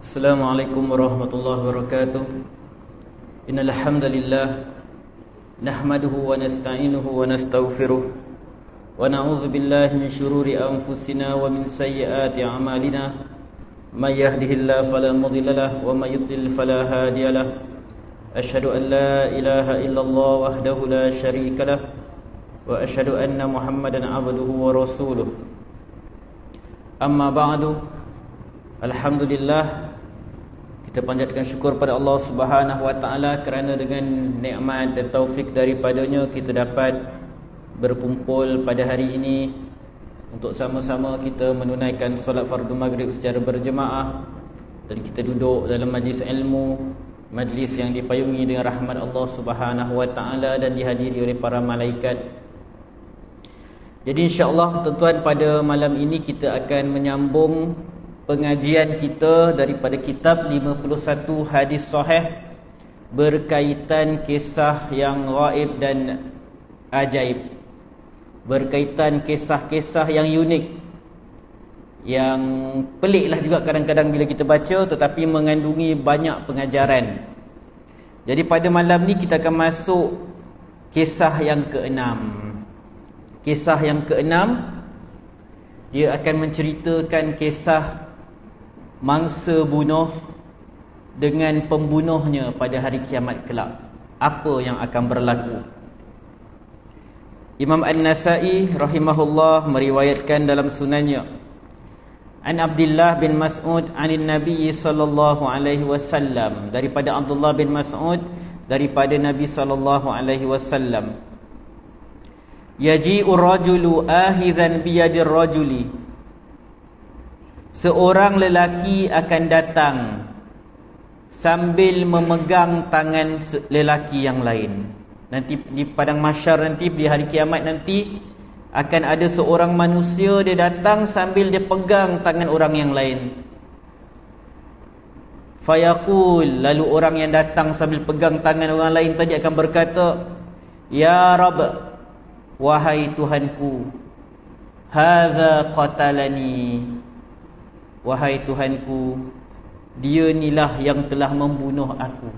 Assalamualaikum warahmatullahi wabarakatuh. Innal hamdalillah nahmaduhu wa nasta'inuhu wa nastaghfiruh wa na'udzu billahi min shururi anfusina wa min sayyiati a'malina. May yahdihillahu fala mudilla lahu wa may yudlil fala hadiya lahu. Asyhadu an la ilaha illallah wahdahu la syarika lahu wa asyhadu anna Muhammadan 'abduhu wa rasuluh. Amma ba'du. Alhamdulillah, kita panjatkan syukur pada Allah Subhanahu wa taala kerana dengan nikmat dan taufik daripadanya kita dapat berkumpul pada hari ini untuk sama-sama kita menunaikan solat fardu maghrib secara berjemaah, dan kita duduk dalam majlis ilmu, majlis yang dipayungi dengan rahmat Allah Subhanahu wa taala dan dihadiri oleh para malaikat. Jadi insya-Allah tuan-tuan, pada malam ini kita akan menyambung pengajian kita daripada kitab 51 hadis sahih berkaitan kisah yang ghaib dan ajaib, berkaitan kisah-kisah yang unik, yang peliklah juga kadang-kadang bila kita baca, tetapi mengandungi banyak pengajaran. Jadi pada malam ni kita akan masuk kisah yang keenam. Kisah yang keenam, dia akan menceritakan kisah mangsa bunuh dengan pembunuhnya pada hari kiamat kelak. Apa yang akan berlaku? Imam An-Nasa'i rahimahullah meriwayatkan dalam sunannya, An Abdullah bin Mas'ud anin Nabi sallallahu alaihi wasallam, daripada Abdullah bin Mas'ud daripada Nabi sallallahu alaihi wasallam, yaji'ur rajulu ahizan biyadir rajuli, seorang lelaki akan datang sambil memegang tangan lelaki yang lain. Nanti di padang mahsyar, nanti di hari kiamat nanti akan ada seorang manusia, dia datang sambil dia pegang tangan orang yang lain. Fayaqul, lalu orang yang datang sambil pegang tangan orang lain tadi akan berkata, Ya Rabb, wahai Tuhanku, hadza qatalani, wahai Tuhanku, dia inilah yang telah membunuh aku,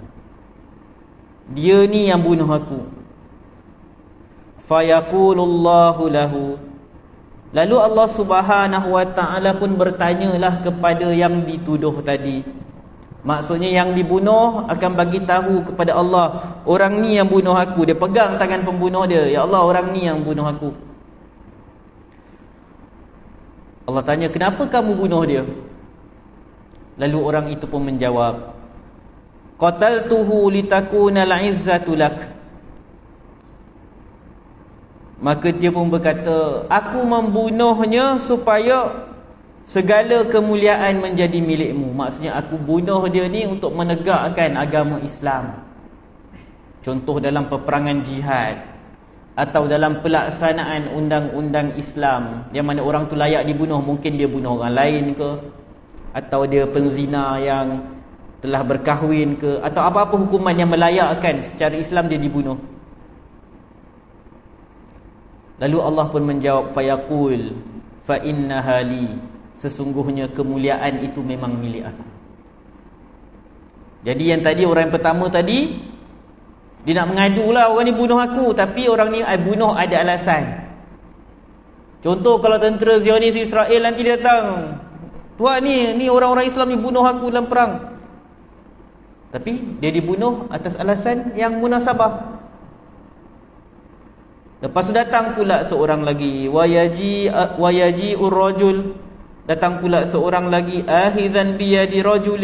dia ni yang bunuh aku. Fayaqulullahu lahu, lalu Allah Subhanahu wa taala pun bertanyalah kepada yang dituduh tadi. Maksudnya yang dibunuh akan bagi tahu kepada Allah, orang ni yang bunuh aku. Dia pegang tangan pembunuh dia, ya Allah, orang ni yang bunuh aku. Allah tanya, kenapa kamu bunuh dia? Lalu orang itu pun menjawab, qataltuhu litakuna al-izzatu lak. Maka dia pun berkata, aku membunuhnya supaya segala kemuliaan menjadi milikmu. Maksudnya aku bunuh dia ni untuk menegakkan agama Islam. Contoh dalam peperangan jihad atau dalam pelaksanaan undang-undang Islam, yang mana orang tu layak dibunuh. Mungkin dia bunuh orang lain ke, atau dia penzina yang telah berkahwin ke, atau apa-apa hukuman yang melayakkan secara Islam dia dibunuh. Lalu Allah pun menjawab, fayaqul fa innaha li, sesungguhnya kemuliaan itu memang milik aku. Jadi yang tadi, orang yang pertama tadi, dia nak mengadulah orang ni bunuh aku, tapi orang ni bunuh ada alasan. Contoh kalau tentera Zionis Israel nanti dia datang, tuan ni orang-orang Islam ni bunuh aku dalam perang, tapi dia dibunuh atas alasan yang munasabah. Lepas tu datang pula seorang lagi, wayaji'ur rajul, datang pula seorang lagi, ahizan biyadir rajul,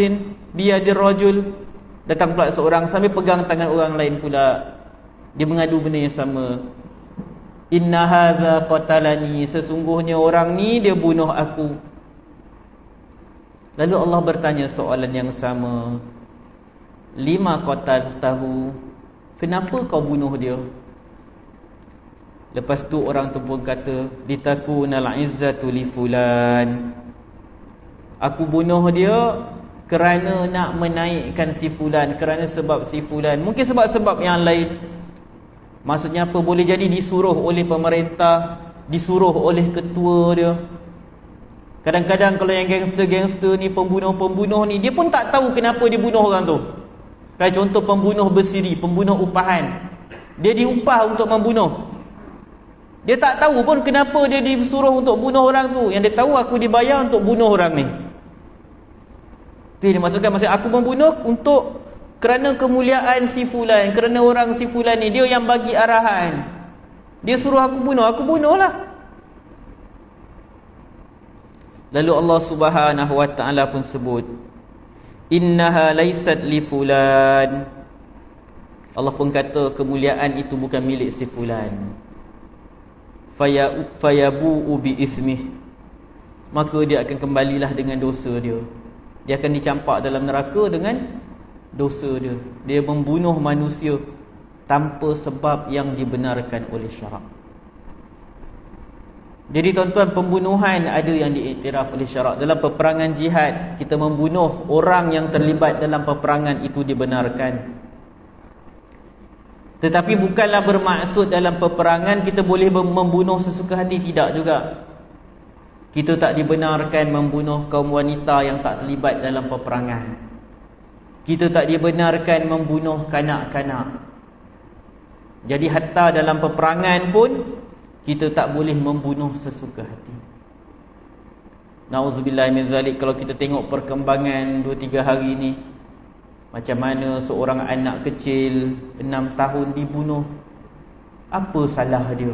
datang pula seorang sambil pegang tangan orang lain pula. Dia mengadu benda yang sama, inna hadza qatalani, sesungguhnya orang ni dia bunuh aku. Lalu Allah bertanya soalan yang sama, lima qataltahu, kenapa kau bunuh dia? Lepas tu orang tu pun kata, litakunal izzatu li fulan, aku bunuh dia kerana nak menaikkan si fulan, kerana sebab si fulan, mungkin sebab-sebab yang lain. Maksudnya apa? Boleh jadi disuruh oleh pemerintah, disuruh oleh ketua dia, Kadang-kadang kalau yang gangster-gangster ni, pembunuh-pembunuh ni, dia pun tak tahu kenapa dia bunuh orang tu. Kayak contoh pembunuh bersiri, pembunuh upahan. Dia diupah untuk membunuh. Dia tak tahu pun kenapa dia disuruh untuk bunuh orang tu. Yang dia tahu, aku dibayar untuk bunuh orang ni. Itu yang dimaksudkan, maksud aku membunuh untuk kerana kemuliaan si fulan, kerana orang si fulan ni, dia yang bagi arahan. Dia suruh aku bunuhlah. Lalu Allah Subhanahu wa taala pun sebut, innaha laysat li fulan. Allah pun kata kemuliaan itu bukan milik si fulan. Fayabu'u bi ismih. Maka dia akan kembalilah dengan dosa dia. Dia akan dicampak dalam neraka dengan dosa dia. Dia membunuh manusia tanpa sebab yang dibenarkan oleh syarak. Jadi tuan-tuan, pembunuhan ada yang diiktiraf oleh syarak. Dalam peperangan jihad, kita membunuh orang yang terlibat dalam peperangan itu dibenarkan. Tetapi bukanlah bermaksud dalam peperangan kita boleh membunuh sesuka hati. Tidak juga. Kita tak dibenarkan membunuh kaum wanita yang tak terlibat dalam peperangan. Kita tak dibenarkan membunuh kanak-kanak. Jadi hatta dalam peperangan pun kita tak boleh membunuh sesuka hati. Nauzubillah min zalik. Kalau kita tengok perkembangan 2-3 hari ni, macam mana seorang anak kecil 6 tahun dibunuh. Apa salah dia?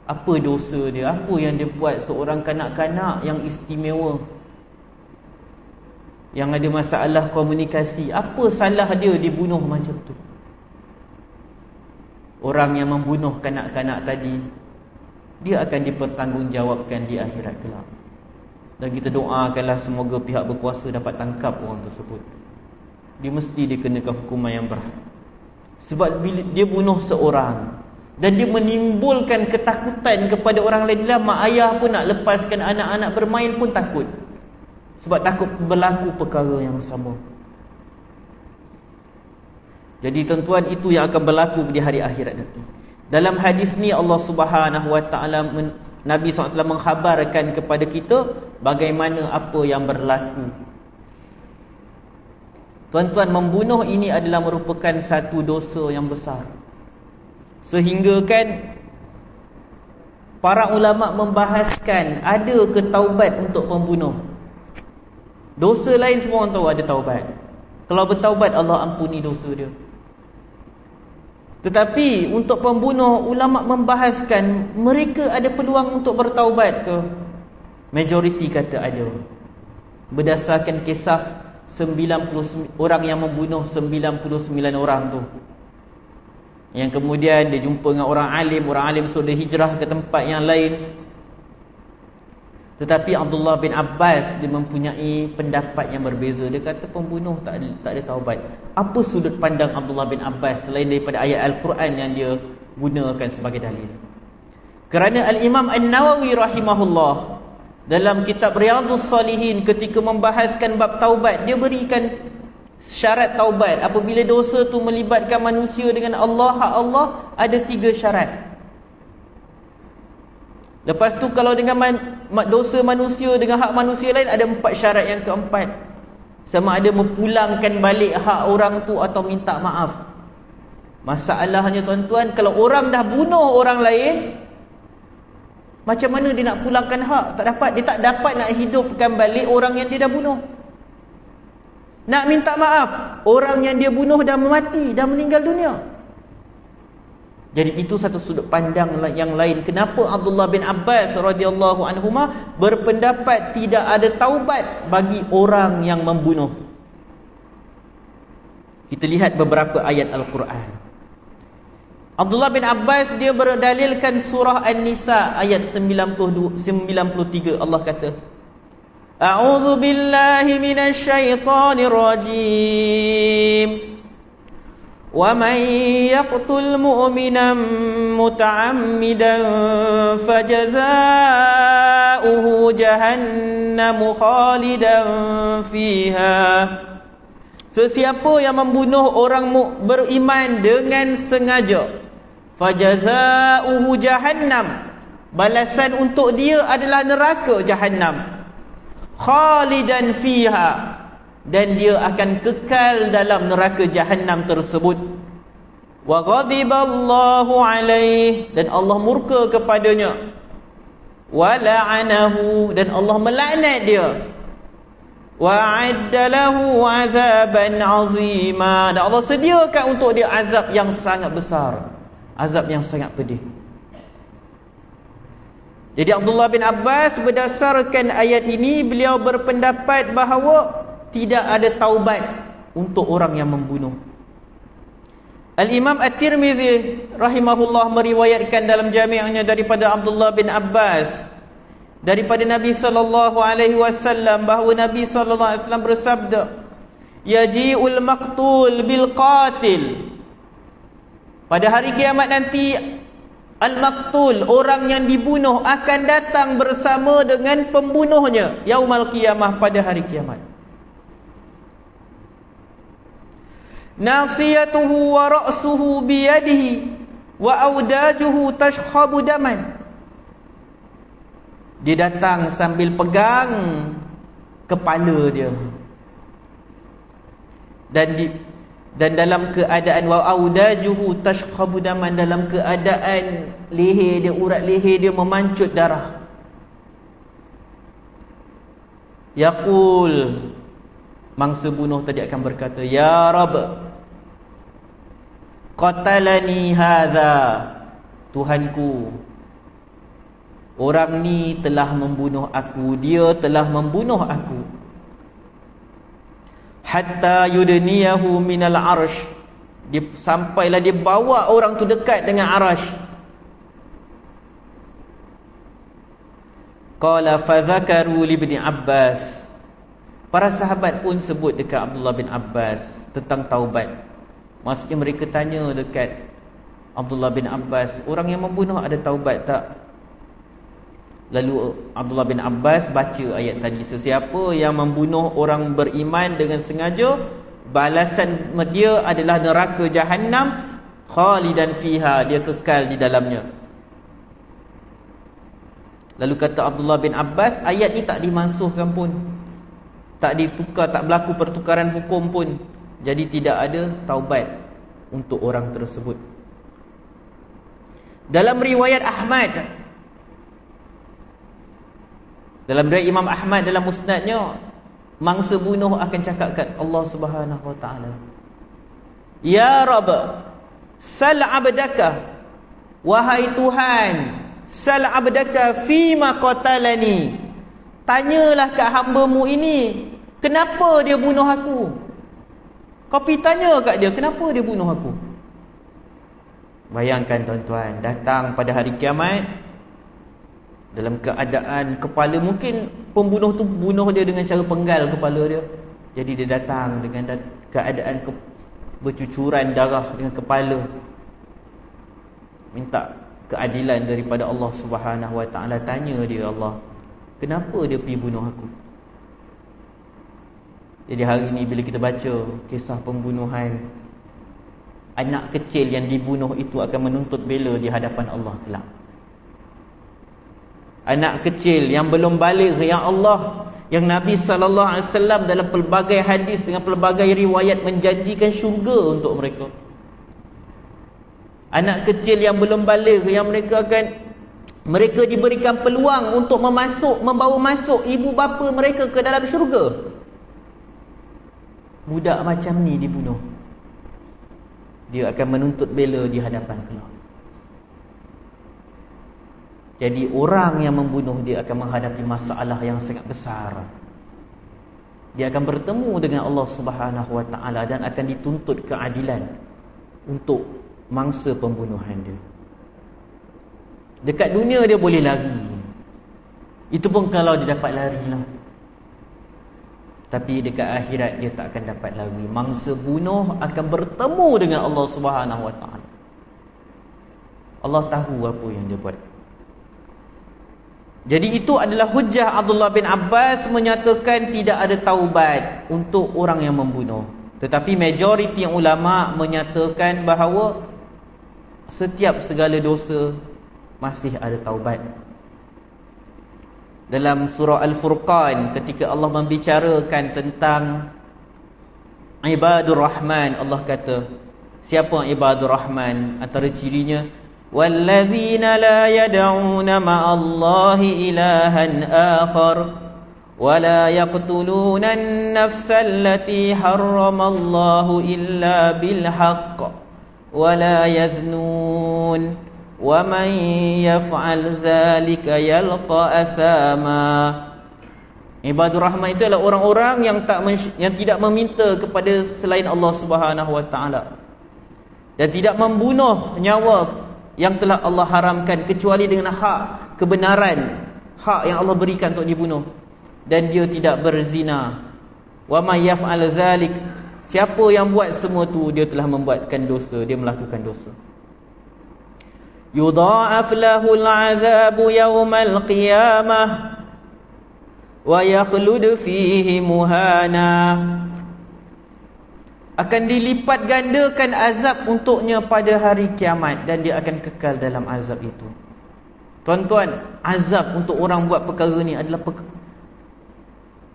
Apa dosa dia? Apa yang dia buat seorang kanak-kanak yang istimewa, yang ada masalah komunikasi? Apa salah dia dibunuh macam tu? Orang yang membunuh kanak-kanak tadi, dia akan dipertanggungjawabkan di akhirat kelak. Dan kita doakanlah semoga pihak berkuasa dapat tangkap orang tersebut. Dia mesti dikenakan hukuman yang berat. Sebab bila dia bunuh seorang dan dia menimbulkan ketakutan kepada orang lain, mak ayah pun nak lepaskan anak-anak bermain pun takut. Sebab takut berlaku perkara yang sama. Jadi tuan-tuan, itu yang akan berlaku di hari akhirat nanti. Dalam hadis ni Allah Subhanahu wa taala, Nabi SAW mengkhabarkan kepada kita bagaimana apa yang berlaku. Tuan-tuan, membunuh ini adalah merupakan satu dosa yang besar. Sehingga kan para ulama membahaskan, ada ke taubat untuk pembunuh? Dosa lain semua orang tahu ada taubat. Kalau bertaubat, Allah ampuni dosa dia. Tetapi untuk pembunuh, ulama membahaskan mereka ada peluang untuk bertaubat ke? Majoriti kata ada. Berdasarkan kisah 90 orang yang membunuh 99 orang tu, yang kemudian dia jumpa dengan orang alim suruh dia hijrah ke tempat yang lain. Tetapi Abdullah bin Abbas dia mempunyai pendapat yang berbeza. Dia kata pembunuh tak ada taubat. Apa sudut pandang Abdullah bin Abbas selain daripada ayat Al-Quran yang dia gunakan sebagai dalil? Kerana Al-Imam An-Nawawi rahimahullah dalam kitab Riyadhus Salihin ketika membahaskan bab taubat, dia berikan syarat taubat. Apabila dosa tu melibatkan manusia dengan Allah, hak Allah, ada 3 syarat. Lepas tu kalau dengan dosa manusia dengan hak manusia lain, ada 4 syarat yang keempat. Sama ada memulangkan balik hak orang tu atau minta maaf. Masalahnya tuan-tuan, kalau orang dah bunuh orang lain, macam mana dia nak pulangkan hak? Tak dapat. Dia tak dapat nak hidupkan balik orang yang dia dah bunuh. Nak minta maaf, orang yang dia bunuh dah mati, dah meninggal dunia. Jadi itu satu sudut pandang yang lain. Kenapa Abdullah bin Abbas radhiyallahu anhuma berpendapat tidak ada taubat bagi orang yang membunuh. Kita lihat beberapa ayat Al-Quran. Abdullah bin Abbas dia berdalilkan surah An-Nisa ayat 93. Allah kata, A'udzu billahi minasy syaithanir rajim. وَمَنْ يَقْتُلْ مُؤْمِنًا مُتَعَمِّدًا فَجَزَاؤُهُ جَهَنَّمُ خَالِدًا فِيهَا. Sesiapa yang membunuh orang beriman dengan sengaja, فَجَزَاؤُهُ جَهَنَّمْ, balasan untuk dia adalah neraka Jahannam. khalidan fiha, dan dia akan kekal dalam neraka Jahannam tersebut. Wa ghadiballahu alaih, dan Allah murka kepadanya. Wa la'anahu, dan Allah melaknat dia. Wa a'adda lahu 'adzaban 'azima, dan Allah sediakan untuk dia azab yang sangat besar, azab yang sangat pedih. Jadi Abdullah bin Abbas, berdasarkan ayat ini, beliau berpendapat bahawa tidak ada taubat untuk orang yang membunuh. Al-Imam At-Tirmizi rahimahullah meriwayatkan dalam jami'nya daripada Abdullah bin Abbas, daripada Nabi sallallahu alaihi wasallam, bahawa Nabi sallallahu alaihi wasallam bersabda, yaji'ul maqtul bil qatil. Pada hari kiamat nanti, al-maqtul, orang yang dibunuh, akan datang bersama dengan pembunuhnya yaumal qiyamah, pada hari kiamat. Nasiyatuhu wa ra'suhu biyadihi wa awdajuhu tashkhabu daman. Dia datang sambil pegang kepala dia, dan dalam keadaan wa awdajuhu tashkhabu daman, dalam keadaan leher dia, urat leher dia memancut darah. Yaqul, mangsa bunuh tadi akan berkata, ya Rabb, qatalani hadha, Tuhanku, orang ni telah membunuh aku, dia telah membunuh aku. Hatta yudniyahu minal arsh, sampailah dia bawa orang tu dekat dengan arsh. Qala fadzakaru li ibn Abbas, para sahabat pun sebut dekat Abdullah bin Abbas tentang taubat. Maksudnya mereka tanya dekat Abdullah bin Abbas, orang yang membunuh ada taubat tak? Lalu Abdullah bin Abbas baca ayat tadi, sesiapa yang membunuh orang beriman dengan sengaja, balasan dia adalah neraka Jahannam, khalidan fiha, dia kekal di dalamnya. Lalu kata Abdullah bin Abbas, ayat ni tak dimansuhkan pun, tak ditukar, tak berlaku pertukaran hukum pun. Jadi tidak ada taubat untuk orang tersebut. Dalam riwayat Ahmad, dalam riwayat Imam Ahmad dalam musnadnya, mangsa bunuh akan cakapkan Allah Subhanahu wa taala, ya Rabb, sal abdaka, wahai Tuhan, sal abdaka fima qatalani, tanyalah kat hamba-Mu ini, kenapa dia bunuh aku? Kau pergi tanya kat dia, kenapa dia bunuh aku? Bayangkan tuan-tuan, datang pada hari kiamat dalam keadaan kepala, mungkin pembunuh tu bunuh dia dengan cara penggal kepala dia. Jadi dia datang dengan keadaan bercucuran darah dengan kepala, minta keadilan daripada Allah Subhanahu wa taala. Tanya dia, Allah, kenapa dia pergi bunuh aku? Jadi hari ini bila kita baca kisah pembunuhan, anak kecil yang dibunuh itu akan menuntut bela di hadapan Allah kelak. Anak kecil yang belum baligh, yang Allah, yang Nabi SAW dalam pelbagai hadis dengan pelbagai riwayat menjanjikan syurga untuk mereka. Anak kecil yang belum baligh, yang mereka diberikan peluang untuk membawa masuk ibu bapa mereka ke dalam syurga. Budak macam ni dibunuh, dia akan menuntut bela di hadapan kelak. Jadi orang yang membunuh, dia akan menghadapi masalah yang sangat besar. Dia akan bertemu dengan Allah Subhanahu wa taala dan akan dituntut keadilan untuk mangsa pembunuhan dia. Dekat dunia dia boleh lari, itu pun kalau dia dapat lari lah. Tapi dekat akhirat dia tak akan dapat lari. Mangsa bunuh akan bertemu dengan Allah Subhanahu wa taala. Allah tahu apa yang dia buat. Jadi itu adalah hujah Abdullah bin Abbas menyatakan tidak ada taubat untuk orang yang membunuh. Tetapi majoriti ulama menyatakan bahawa setiap segala dosa masih ada taubat. dalam surah Al-Furqan ketika Allah membicarakan tentang ibadur Rahman, Allah kata, siapa ibadur Rahman? Antara cirinya, wallazina la yad'una ma'allahi ilahan akhar wa la yaqtuluna an-nafsa allati harramallahu illa bil haqq wa la yaznun wa man yaf'al dhalika yalqa athama. Ibadur Rahman itu adalah orang-orang yang tidak meminta kepada selain Allah Subhanahu wa taala dan tidak membunuh nyawa yang telah Allah haramkan kecuali dengan hak kebenaran, hak yang Allah berikan untuk dibunuh, dan dia tidak berzina. Wa may yaf'al dzalik, siapa yang buat semua tu, dia telah membuatkan dosa, dia melakukan dosa. Yudha'af lahul 'adzabu yaumal qiyamah wa yakhlud fihi muhana. Akan dilipat gandakan azab untuknya pada hari kiamat dan dia akan kekal dalam azab itu. Tuan-tuan, azab untuk orang buat perkara ni adalah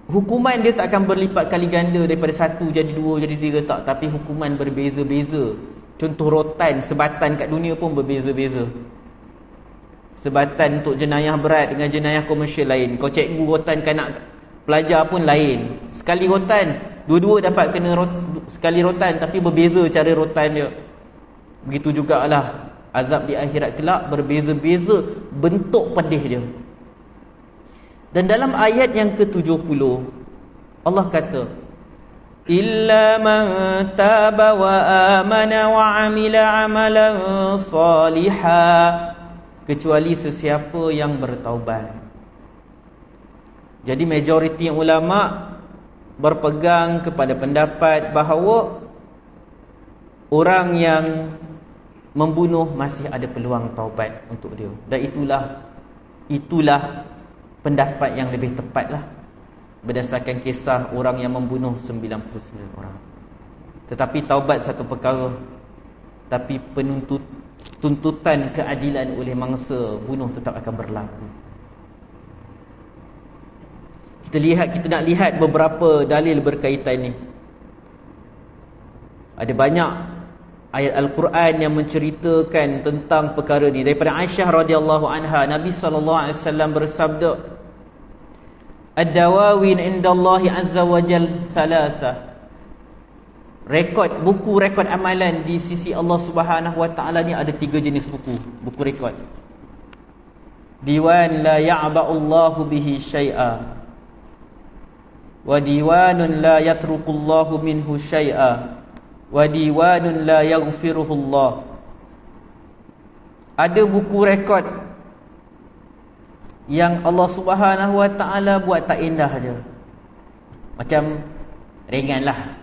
hukuman dia tak akan berlipat kali ganda daripada 1 jadi 2 jadi 3, tak, tapi hukuman berbeza-beza. Contoh rotan, sebatan kat dunia pun berbeza-beza. Sebatan untuk jenayah berat dengan jenayah komersial lain. Kau cikgu rotan kanak pelajar pun lain. Sekali rotan, dua-dua dapat kena sekali rotan, tapi berbeza cara rotan dia. Begitu jugalah azab di akhirat kelak, berbeza-beza bentuk pedih dia. Dan dalam ayat yang ke-70 Allah kata, illa man taba wa amana wa amila amalan salihah, kecuali sesiapa yang bertaubat. Jadi majoriti ulama berpegang kepada pendapat bahawa orang yang membunuh masih ada peluang taubat untuk dia. Dan itulah pendapat yang lebih tepatlah berdasarkan kisah orang yang membunuh 99 orang. Tetapi taubat satu perkara, tapi tuntutan keadilan oleh mangsa bunuh tetap akan berlaku. Kita nak lihat beberapa dalil berkaitan ni. Ada banyak ayat Al-Quran yang menceritakan tentang perkara ni. Daripada Aisyah radhiyallahu anha, Nabi sallallahu alaihi wasallam bersabda, ad-dawawin indallahi azza wa jal thalatha. Buku rekod amalan di sisi Allah Subhanahu wa taala ni ada 3 jenis buku rekod. Diwan la ya'ba'ullahu bihi syai'a, wa diwanun la yatrukullahu minhu syai'a, wa diwanun la yaghfiruhullah. Ada buku rekod yang Allah Subhanahu wa taala buat tak indah aja, macam ringanlah.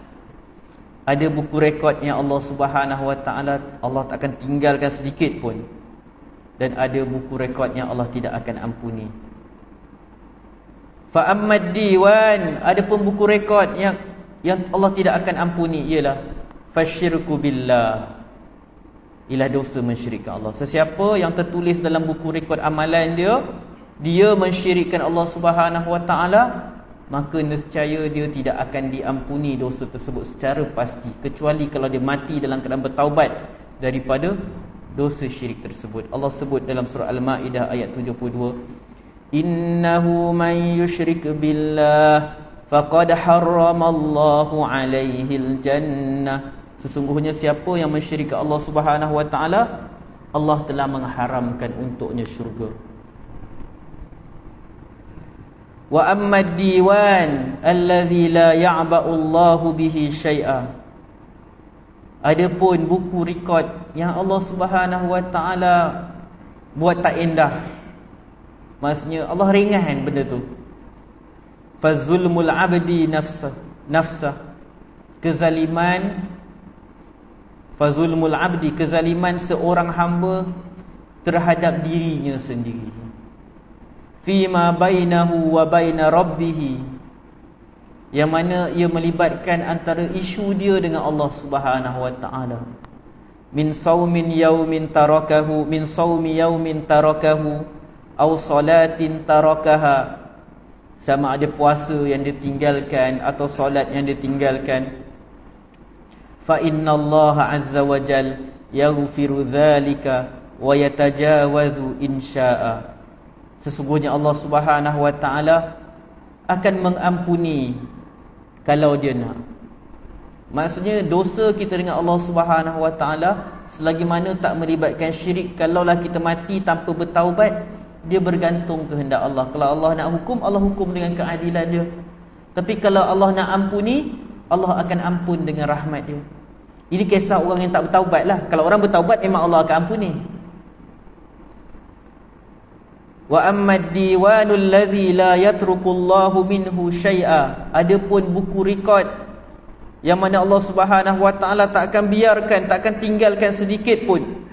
Ada buku rekod yang Allah Subhanahu wa taala Allah tak akan tinggalkan sedikit pun, dan ada buku rekod yang Allah tidak akan ampuni. Fa ammad diwan, ada pun buku rekod yang Allah tidak akan ampuni, ialah fasyirku billah, ialah dosa mensyirikkan Allah. Sesiapa yang tertulis dalam buku rekod amalan dia mensyirikkan Allah Subhanahu wa taala, maka nescaya dia tidak akan diampuni dosa tersebut secara pasti, kecuali kalau dia mati dalam keadaan bertaubat daripada dosa syirik tersebut. Allah sebut dalam surah Al-Maidah ayat 72, innahu man yusyrik billah faqad harramallahu alaihil jannah. Sesungguhnya siapa yang mensyirikkan Allah Subhanahu wa taala, Allah telah mengharamkan untuknya syurga. Wa ammad diwan allazi la ya'ba'u Allahu bihi syai'a. Adapun buku rekod yang Allah Subhanahu wa taala buat tak indah, maksudnya Allah ringan benda tu. Fazulmul abdi nafsa, kezaliman. Fazulmul abdi, kezaliman seorang hamba terhadap dirinya sendiri. Fima bainahu wa baina rabbih, yang mana ia melibatkan antara isu dia dengan Allah Subhanahu wa taala. Min saumin yaumin tarakahu, min saumi yaumin tarakahu aw salatin tarakaha sama ada puasa yang dia tinggalkan atau solat yang dia tinggalkan, fa innallaha azza wa jal yaghfiru dzalika wa yatajawazu insya'a. Sesungguhnya Allah Subhanahu wa taala akan mengampuni kalau dia nak. Maksudnya dosa kita dengan Allah Subhanahu wa taala selagi mana tak melibatkan syirik, kalaulah kita mati tanpa bertaubat, dia bergantung kehendak Allah. Kalau Allah nak hukum, Allah hukum dengan keadilan dia. Tapi kalau Allah nak ampuni, Allah akan ampun dengan rahmat dia. Ini kisah orang yang tak bertaubat lah. Kalau orang bertaubat, memang Allah akan ampuni. Wa ammad diwanul ladzi la yatrukullahu minhu syai'a. Adapun buku rekod yang mana Allah Subhanahu wa taala tak akan biarkan, tak akan tinggalkan sedikit pun.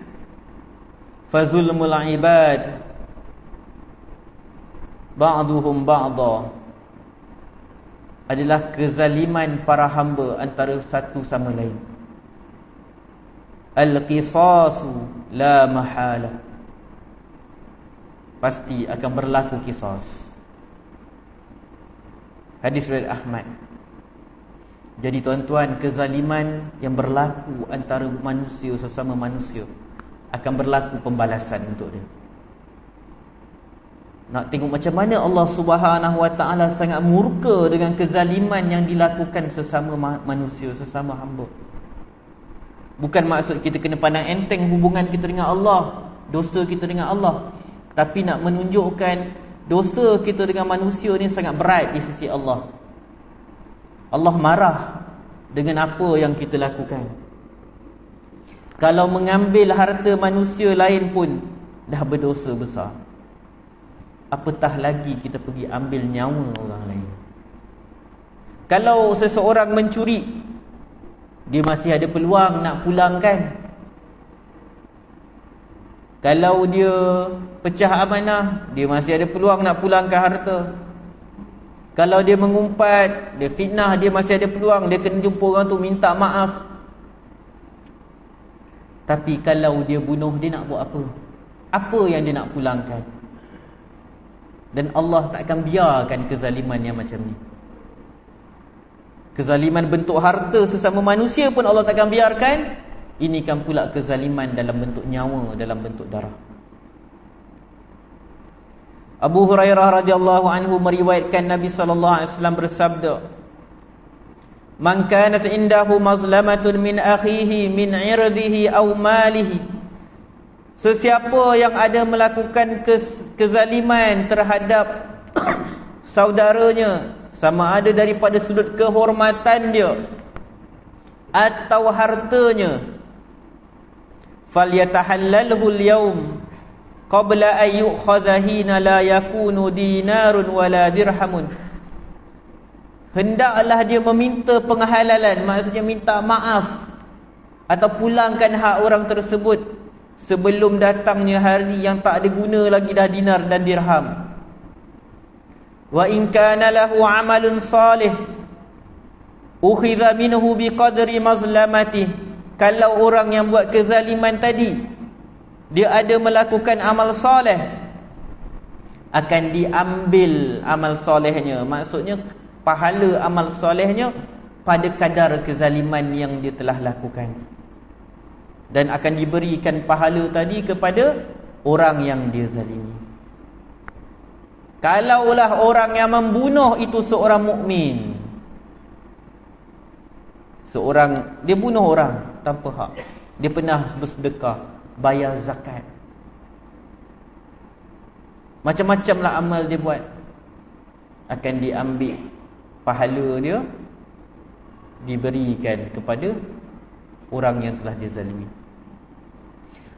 Fazulmul ibad ba'duhum ba'da, adalah kezaliman para hamba antara satu sama lain. Al-qisasu la mahala, pasti akan berlaku qisas. Hadis riwayat Ahmad. Jadi tuan-tuan, kezaliman yang berlaku antara manusia sesama manusia akan berlaku pembalasan untuk dia. Nak tengok macam mana Allah Subhanahu wa taala sangat murka dengan kezaliman yang dilakukan sesama manusia, sesama hamba. Bukan maksud kita kena pandang enteng hubungan kita dengan Allah, dosa kita dengan Allah, tapi nak menunjukkan dosa kita dengan manusia ni sangat berat di sisi Allah. Allah marah dengan apa yang kita lakukan. Kalau mengambil harta manusia lain pun dah berdosa besar, apatah lagi kita pergi ambil nyawa orang lain. Kalau seseorang mencuri, dia masih ada peluang nak pulangkan. Kalau dia pecah amanah, dia masih ada peluang nak pulangkan harta. Kalau dia mengumpat, dia fitnah, dia masih ada peluang, dia kena jumpa orang tu minta maaf. Tapi kalau dia bunuh, dia nak buat apa? Apa yang dia nak pulangkan? Dan Allah tak akan biarkan kezaliman yang macam ni. Kezaliman bentuk harta sesama manusia pun Allah tak akan biarkan. Ini kan pula kezaliman dalam bentuk nyawa, dalam bentuk darah. Abu Hurairah radhiyallahu anhu meriwayatkan Nabi sallallahu alaihi wasallam bersabda, "Man kanat indahu mazlamatun min akhihi min 'irdihi aw malihi." Sesiapa yang ada melakukan kezaliman terhadap saudaranya, sama ada daripada sudut kehormatan dia atau hartanya, falyatahallalhu al-yawm qabla an yu'khadha hina la yakunu dinarun wala dirhamun. Hendaklah dia meminta penghalalan, maksudnya minta maaf atau pulangkan hak orang tersebut sebelum datangnya hari yang tak ada guna lagi dah dinar dan dirham. Wa in kana lahu amalun salih ukhidha minhu biqadri mazlamati. Kalau orang yang buat kezaliman tadi, dia ada melakukan amal soleh, akan diambil amal solehnya, maksudnya pahala amal solehnya pada kadar kezaliman yang dia telah lakukan, dan akan diberikan pahala tadi kepada orang yang dia zalimi. Kalaulah orang yang membunuh itu seorang mukmin, seorang dia bunuh orang tanpa hak, dia pernah bersedekah, bayar zakat, macam-macamlah amal dia buat, akan diambil pahala dia, diberikan kepada orang yang telah dia zalimi.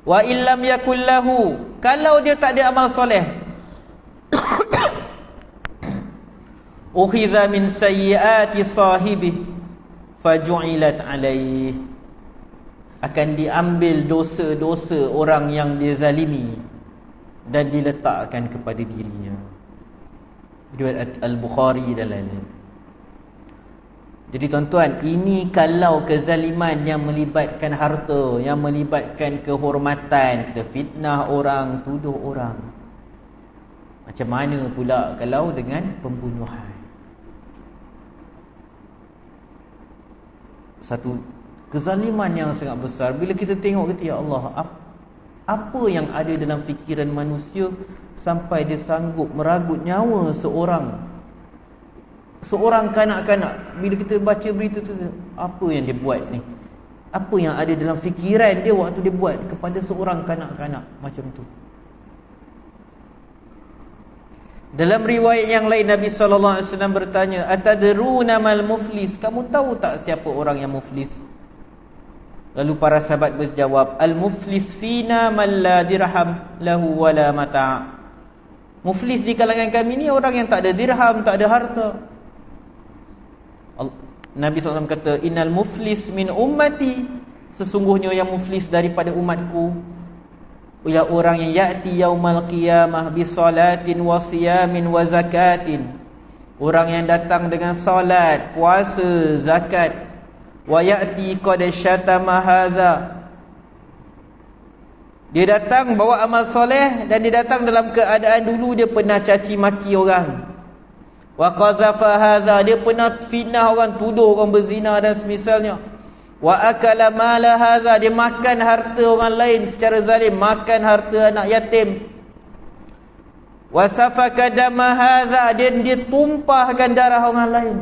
Wa illam yakul lahu, kalau dia tak ada amal soleh, ukhidha min sayyiati sahibi faju'ilat alaih, akan diambil dosa-dosa orang yang dia zalimi dan diletakkan kepada dirinya. Riwayat Al-Bukhari dan lain-lain. Jadi tuan-tuan, ini kalau kezaliman yang melibatkan harta, yang melibatkan kehormatan, kita fitnah orang, tuduh orang. Macam mana pula kalau dengan pembunuhan? Satu kezaliman yang sangat besar. Bila kita tengok kita, ya Allah, apa yang ada dalam fikiran manusia sampai dia sanggup meragut nyawa seorang kanak-kanak. Bila kita baca berita tu, apa yang dia buat ni? Apa yang ada dalam fikiran dia waktu dia buat kepada seorang kanak-kanak macam tu? Dalam riwayat yang lain, Nabi SAW bertanya, atadruna mal muflis? Kamu tahu tak siapa orang yang muflis? Lalu para sahabat berjawab, al-muflis fina man la dirham lahu wala mata'. Muflis di kalangan kami ni orang yang tak ada dirham, tak ada harta. Nabi SAW kata, innal muflis min ummati, sesungguhnya yang muflis daripada umatku ialah orang yang ya'ti yaumal qiyamah bi salatin wa siyamin wa zakatin, orang yang datang dengan salat, puasa, zakat. Wa ya'ti qad syatama hadza, dia datang bawa amal soleh, dan dia datang dalam keadaan dulu dia pernah caci maki orang. Wa qazafa hadza, dia pernah fitnah orang, tuduh orang berzina dan semisalnya. Wa akala mala hadza, dia makan harta orang lain secara zalim, makan harta anak yatim. Wa safaka dama hadza, dia tumpahkan darah orang lain.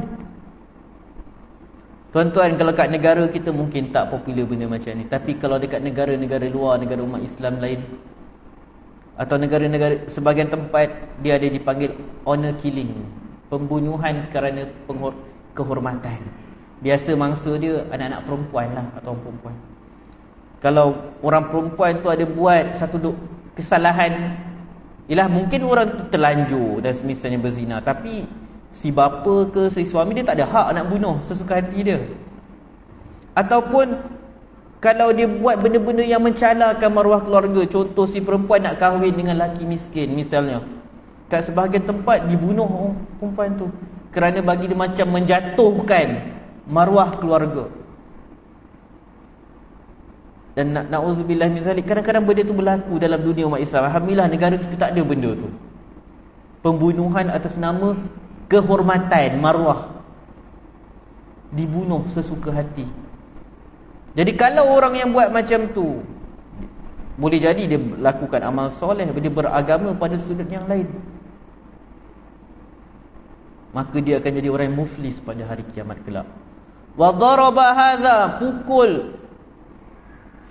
Tuan-tuan, kalau kat negara kita mungkin tak popular benda macam ni, tapi kalau dekat negara-negara luar, negara umat Islam lain, atau negara-negara sebahagian tempat, dia ada dipanggil honor killing, pembunuhan kerana kehormatan. Biasa mangsa dia anak-anak perempuan lah, atau orang perempuan. Kalau orang perempuan tu ada buat satu kesalahan, ialah mungkin orang tu terlanjur dan semisalnya berzina, tapi si bapa ke si suami dia tak ada hak nak bunuh sesuka hati dia. Ataupun kalau dia buat benda-benda yang mencalarkan maruah keluarga, contoh si perempuan nak kahwin dengan lelaki miskin misalnya, kat sebahagian tempat dibunuh perempuan tu kerana bagi dia macam menjatuhkan maruah keluarga. Dan na'udzubillah min zalik, kadang-kadang benda tu berlaku dalam dunia umat Islam. Alhamdulillah negara kita tak ada benda tu, pembunuhan atas nama kehormatan, maruah, dibunuh sesuka hati. Jadi kalau orang yang buat macam tu, boleh jadi dia lakukan amal soleh, dia beragama pada sudut yang lain, maka dia akan jadi orang yang muflis pada hari kiamat kelak. Wa daraba hadza, pukul,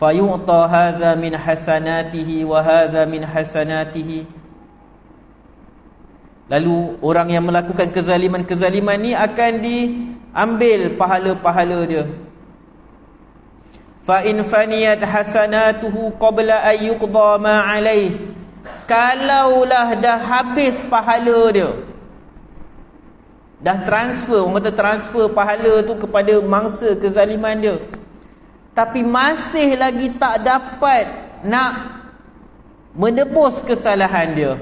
fayu'ta hadza min hasanatihi wa hadza min hasanatihi. Lalu orang yang melakukan kezaliman-kezaliman ni akan diambil pahala-pahala dia. Fa in faniyat hasanatuhu qabla an yuqda ma alaih, kalaulah dah habis pahala dia, dah transfer, orang kata transfer pahala tu kepada mangsa kezaliman dia, tapi masih lagi tak dapat nak menebus kesalahan dia,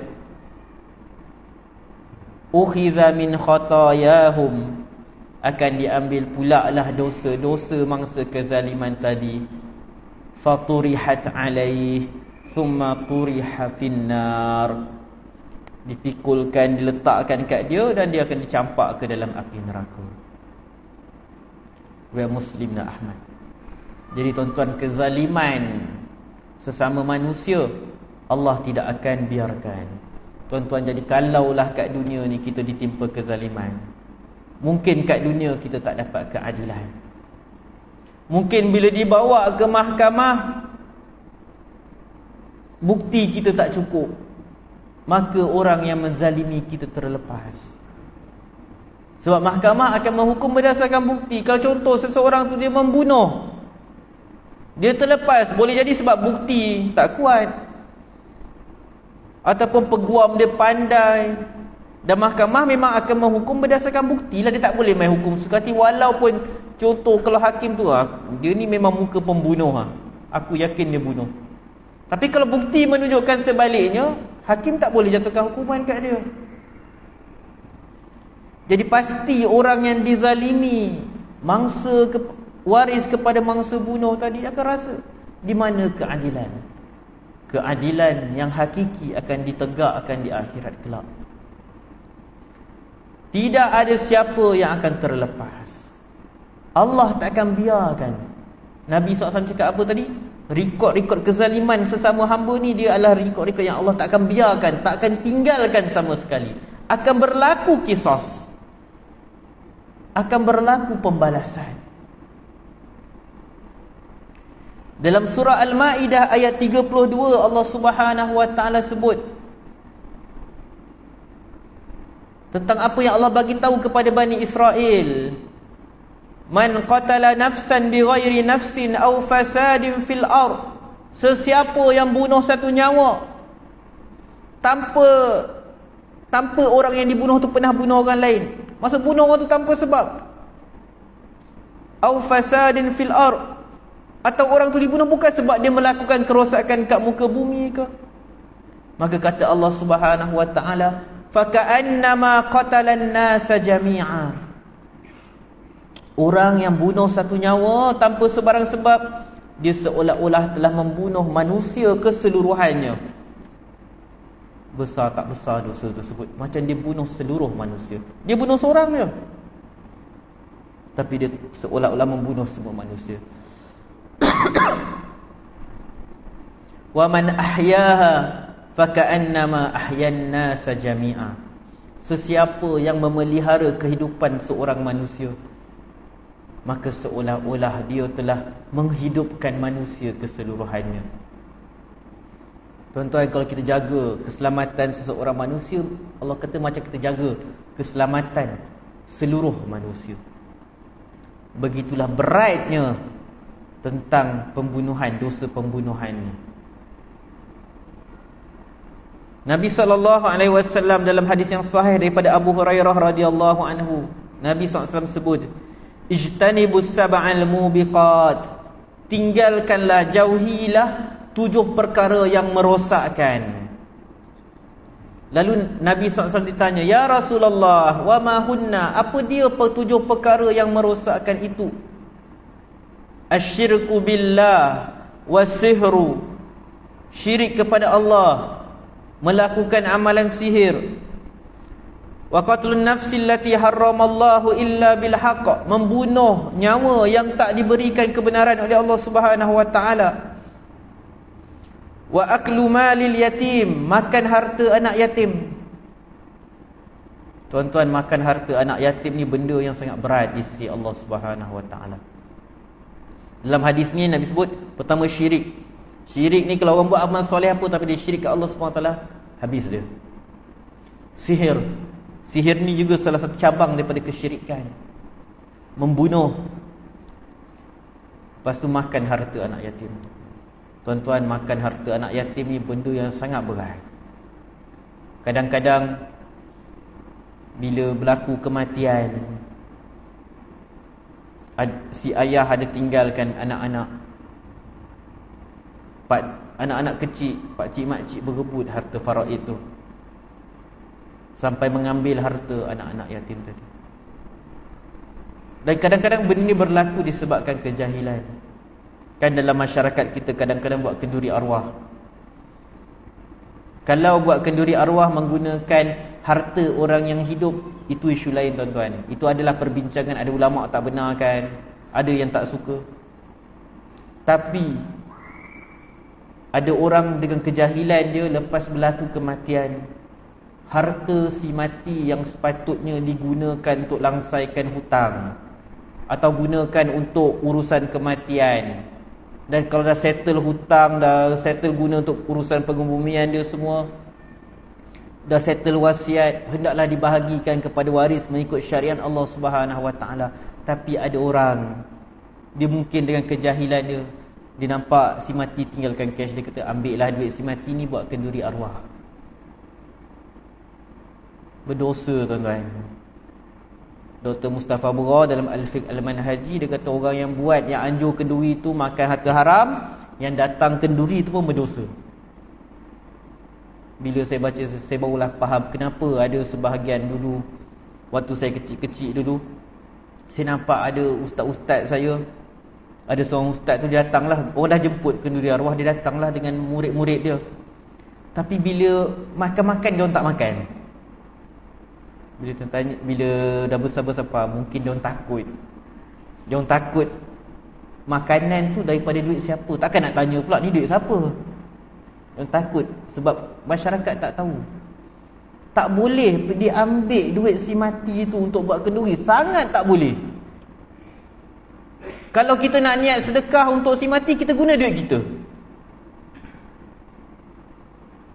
ukhidha min khatayahum, akan diambil pula lah dosa-dosa mangsa kezaliman tadi. Faturihat alaih thumma turiha finnar, dipikulkan, diletakkan kat dia, dan dia akan dicampak ke dalam api neraka. Riwayat Muslim dan Ahmad. Jadi tuan-tuan, kezaliman sesama manusia Allah tidak akan biarkan. Tuan-tuan, jadi kalaulah kat dunia ni kita ditimpa kezaliman, mungkin kat dunia kita tak dapat keadilan. Mungkin bila dibawa ke mahkamah, bukti kita tak cukup, maka orang yang menzalimi kita terlepas. Sebab mahkamah akan menghukum berdasarkan bukti. Kalau contoh seseorang tu dia membunuh, dia terlepas, boleh jadi sebab bukti tak kuat, ataupun peguam dia pandai, dan mahkamah memang akan menghukum berdasarkan bukti lah. Dia tak boleh main hukum suka hati. Walaupun contoh kalau hakim tu dia ni memang muka pembunuh, aku yakin dia bunuh, tapi kalau bukti menunjukkan sebaliknya, hakim tak boleh jatuhkan hukuman kat dia. Jadi pasti orang yang dizalimi, waris kepada mangsa bunuh tadi, akan rasa di mana keadilan. keadilan yang hakiki akan ditegakkan di akhirat kelak. Tidak ada siapa yang akan terlepas. Allah tak akan biarkan. Nabi SAW cakap apa tadi? Rekod-rekod kezaliman sesama hamba ni, dia adalah rekod-rekod yang Allah tak akan biarkan, tak akan tinggalkan sama sekali. Akan berlaku qisas, akan berlaku pembalasan. Dalam surah Al-Ma'idah ayat 32, Allah Subhanahu wa taala sebut tentang apa yang Allah bagi tahu kepada Bani Israel. Man qatala nafsan bighairi nafsin aw fasadin fil ard, sesiapa yang bunuh satu nyawa tanpa orang yang dibunuh tu pernah bunuh orang lain. Maksud bunuh orang tu tanpa sebab. Aw fasadin fil ard, atau orang tu dibunuh bukan sebab dia melakukan kerosakan kat muka bumi ke. Maka kata Allah Subhanahu wa taala, faka'annama qatalan nasa jami'a. Orang yang bunuh satu nyawa tanpa sebarang sebab, dia seolah-olah telah membunuh manusia keseluruhannya. Besar tak besar dosa tersebut? Macam dia bunuh seluruh manusia. Dia bunuh seorang je, tapi dia seolah-olah membunuh semua manusia. Wa man ahyaha faka'annama ahyan nasa jami'a. Sesiapa yang memelihara kehidupan seorang manusia, maka seolah-olah dia telah menghidupkan manusia keseluruhannya. Tuan-tuan, kalau kita jaga keselamatan seseorang manusia, Allah kata macam kita jaga keselamatan seluruh manusia. Begitulah beratnya tentang pembunuhan, dosa pembunuhan ni. Nabi SAW dalam hadis yang sahih daripada Abu Hurairah radhiyallahu anhu, Nabi SAW sebut, ijtanibus sab'al mubiqat, tinggalkanlah, jauhilah 7 perkara yang merosakkan. Lalu Nabi SAW ditanya, ya Rasulullah, wa ma hunna, apa dia 7 perkara yang merosakkan itu? Asyirku billah wasihru, syirik kepada Allah, melakukan amalan sihir. Wa qatlun nafsi allati harramallahu illa bil haqq, membunuh nyawa yang tak diberikan kebenaran oleh Allah Subhanahu wa taala. Wa aklu malil yatim, makan harta anak yatim. Tuan-tuan, makan harta anak yatim ni benda yang sangat berat di sisi Allah Subhanahu wa taala. Dalam hadis ni Nabi sebut, pertama syirik. Syirik ni kalau orang buat amal soleh apa tapi dia syirik ke Allah Subhanahu wa taala, habis dia. Sihir. Sihir ni juga salah satu cabang daripada kesyirikan. Membunuh. Lepas tu makan harta anak yatim. Tuan-tuan, makan harta anak yatim ni benda yang sangat berat. Kadang-kadang bila berlaku kematian, si ayah ada tinggalkan anak-anak, anak-anak kecil, pakcik makcik berebut harta faraid tu, sampai mengambil harta anak-anak yatim tadi. Dan kadang-kadang benda ni berlaku disebabkan kejahilan. Kan dalam masyarakat kita kadang-kadang buat kenduri arwah. Kalau buat kenduri arwah menggunakan harta orang yang hidup, itu isu lain tuan-tuan. Itu adalah perbincangan, ada ulama tak benarkan, ada yang tak suka. Tapi ada orang dengan kejahilan dia, lepas berlaku kematian, harta si mati yang sepatutnya digunakan untuk langsaikan hutang atau gunakan untuk urusan kematian, dan kalau dah settle hutang, dah settle guna untuk urusan pengebumian dia semua, dah settle wasiat, hendaklah dibahagikan kepada waris mengikut syariat Allah Subhanahu wa taala. Tapi ada orang, dia mungkin dengan kejahilan dia nampak si mati tinggalkan cash, dia kata ambillah duit si mati ni buat kenduri arwah. Berdosa tuan-tuan. Dr. Mustafa Bura dalam Al-Fiqh Al-Manhaji, dia kata orang yang buat, yang anjur kenduri tu makan harta haram, yang datang kenduri tu pun berdosa. Bila saya baca, saya barulah faham kenapa ada sebahagian dulu, waktu saya kecil-kecil dulu, saya nampak ada ustaz-ustaz saya Ada seorang ustaz tu dia datanglah, orang dah jemput kenduri arwah, dia datanglah dengan murid-murid dia. Tapi bila makan-makan dia orang tak makan. Bila tanya, bila dah besar-besar, mungkin dia orang takut. Dia orang takut makanan tu daripada duit siapa. Takkan nak tanya pula ni duit siapa. Dia orang takut sebab masyarakat tak tahu. Tak boleh diambil duit si mati tu untuk buat kenduri. Sangat tak boleh. Kalau kita nak niat sedekah untuk si mati, kita guna duit kita.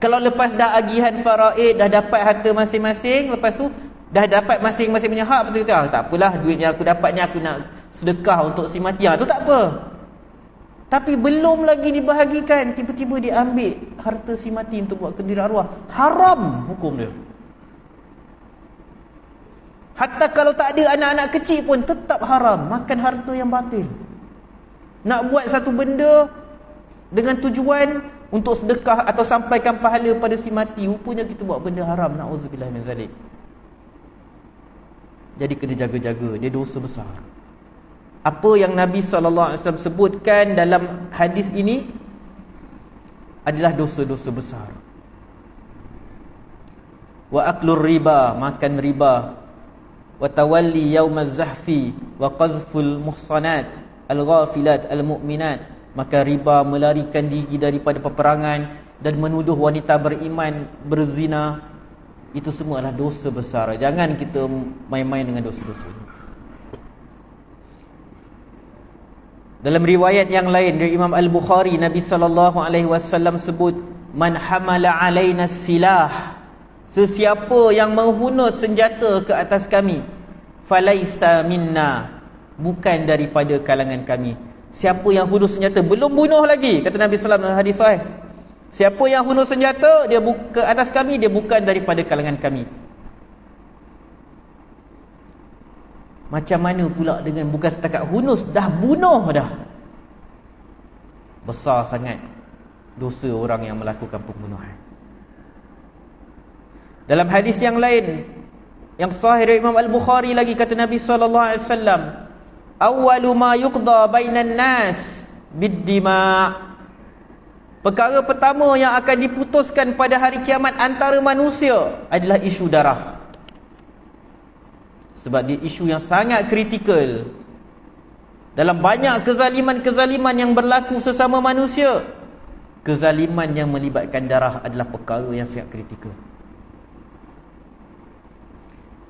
Kalau lepas dah agihan faraid, dah dapat harta masing-masing, lepas tu dah dapat masing-masing punya hak, betul tak? Tak apalah, duit yang aku dapat ni aku nak sedekah untuk si mati. Tu tak apa. Tapi belum lagi dibahagikan, tiba-tiba diambil harta si mati untuk buat kenduri arwah. Haram hukum dia. Hatta kalau tak ada anak-anak kecil pun tetap haram makan harta yang batil. Nak buat satu benda dengan tujuan untuk sedekah atau sampaikan pahala pada si mati, rupanya kita buat benda haram. Na'udzubillah min zalik. Jadi kena jaga-jaga, dia dosa besar. Apa yang Nabi SAW sebutkan dalam hadis ini adalah dosa-dosa besar. Wa aklur riba, makan riba. Wa tawalli yaumaz zahfi wa qazful muhsanat al-ghafilat al-mu'minat. Maka riba, melarikan diri daripada peperangan dan menuduh wanita beriman berzina, itu semua adalah dosa besar. Jangan kita main-main dengan dosa-dosa ini. Dalam riwayat yang lain dari Imam Al-Bukhari, Nabi SAW sebut, man hamala alaina silah, sesiapa yang menghunus senjata ke atas kami, falaisa minna, bukan daripada kalangan kami. Siapa yang hunus senjata, belum bunuh lagi, kata Nabi SAW dalam hadis sahih, siapa yang hunus senjata dia ke atas kami, dia bukan daripada kalangan kami. Macam mana pula dengan bukan setakat hunus, dah bunuh dah. Besar sangat dosa orang yang melakukan pembunuhan. Dalam hadis yang lain yang sahih dari Imam Al-Bukhari lagi, kata Nabi SAW, awwalu ma yuqda bainan nas bid-dima, perkara pertama yang akan diputuskan pada hari kiamat antara manusia adalah isu darah. Sebab dia isu yang sangat kritikal. Dalam banyak kezaliman-kezaliman yang berlaku sesama manusia, kezaliman yang melibatkan darah adalah perkara yang sangat kritikal.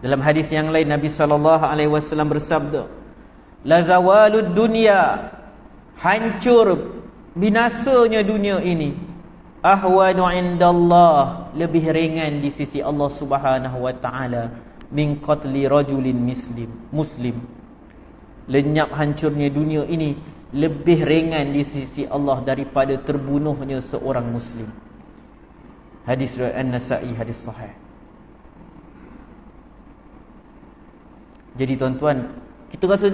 Dalam hadis yang lain, Nabi SAW bersabda, la zawalud dunya, hancur binasanya dunia ini, ahwanu indallah, lebih ringan di sisi Allah Subhanahu wa taala, min qatli rajulin muslim. Lenyap hancurnya dunia ini lebih ringan di sisi Allah daripada terbunuhnya seorang muslim. Hadis riwayat An-Nasa'i, hadis sahih. Jadi tuan-tuan, kita rasa